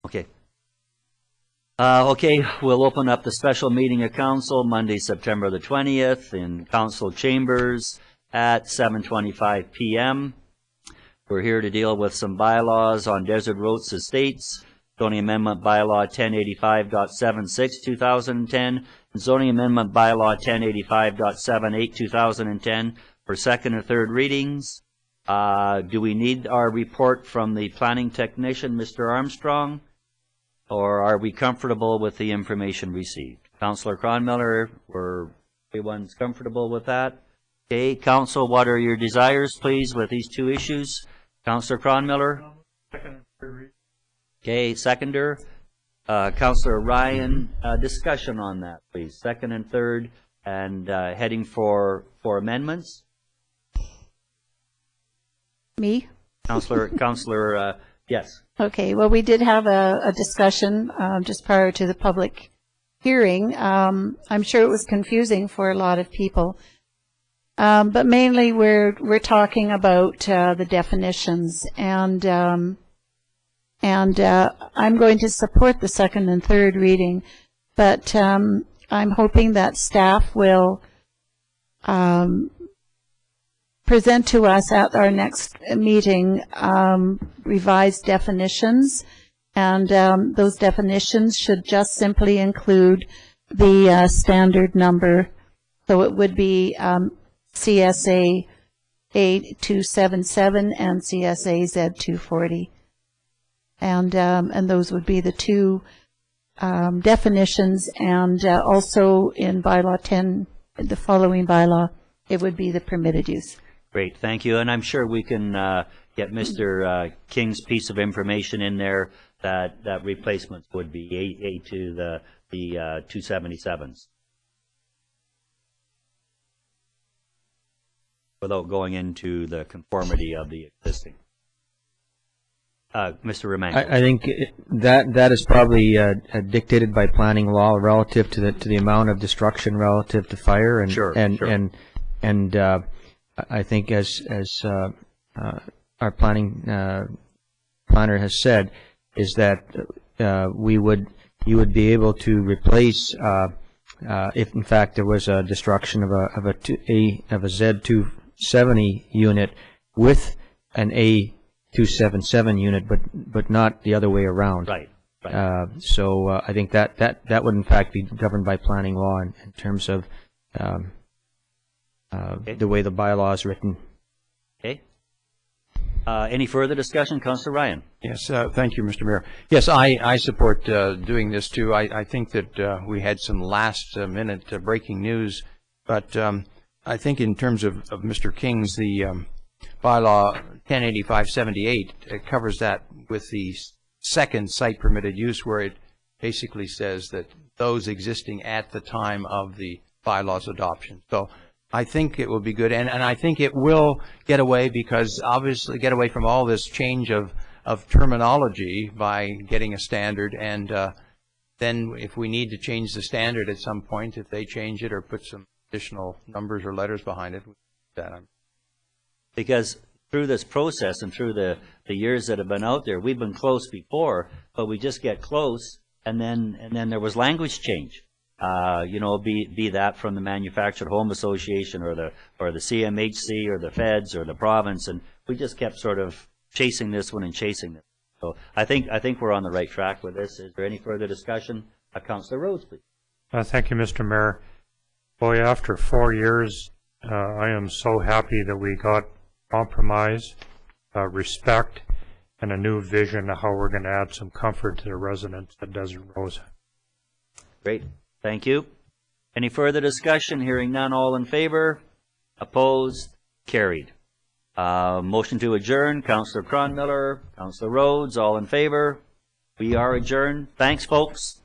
Okay. Okay, we'll open up the special meeting of council Monday, September the 20th in council chambers at 7:25 p.m. We're here to deal with some bylaws on Desert Roads Estates, Zoning Amendment Bylaw 1085.76, 2010, and Zoning Amendment Bylaw 1085.78, 2010 for second and third readings. Do we need our report from the planning technician, Mr. Armstrong? Or are we comfortable with the information received? Councillor Cronmiller, everyone's comfortable with that? Okay, Council, what are your desires, please, with these two issues? Councillor Cronmiller? Okay, seconder. Councillor Ryan, discussion on that, please. Second and third, and heading for amendments. Me? Councillor, yes. Okay, well, we did have a discussion just prior to the public hearing. I'm sure it was confusing for a lot of people. But mainly we're talking about the definitions, and I'm going to support the second and third reading, but I'm hoping that staff will present to us at our next meeting revised definitions, and those definitions should just simply include the standard number. So it would be CSA A277 and CSA Z240, and those would be the two definitions, and also in bylaw 10, the following bylaw, it would be the permitted use. Great, thank you. And I'm sure we can get Mr. King's piece of information in there that replacements would be A to the 277s. Without going into the conformity of the existing. Mr. Romanko. I think that is probably dictated by planning law relative to the amount of destruction relative to fire, and sure. I think as our planning planner has said, is that you would be able to replace if in fact there was a destruction of a Z270 unit with an A277 unit, but not the other way around. Right. So I think that would in fact be governed by planning law in terms of okay. the way the bylaw is written. Okay. Any further discussion, Councillor Ryan? Yes, thank you, Mr. Mayor. Yes, I support doing this too. I think that we had some last-minute breaking news, but I think in terms of Mr. King's, the bylaw 1085-78, it covers that with the second site permitted use, where it basically says that those existing at the time of the bylaw's adoption. So I think it will be good, and I think it will get away, because obviously get away from all this change of terminology by getting a standard, and then if we need to change the standard at some point, if they change it or put some additional numbers or letters behind it, because through this process and through the years that have been out there, we've been close before, but we just get close, and then there was language change. Be that from the Manufactured Home Association or the CMHC or the feds or the province, and we just kept sort of chasing this one and chasing this. So I think we're on the right track with this. Is there any further discussion? Councillor Rhodes, please. Thank you, Mr. Mayor. Boy, after 4 years, I am so happy that we got compromise, respect, and a new vision of how we're going to add some comfort to the residents at Desert Rose. Great. Thank you. Any further discussion? Hearing none, all in favor? Opposed? Carried. Motion to adjourn. Councillor Cronmiller, Councillor Rhodes, all in favor? We are adjourned. Thanks, folks.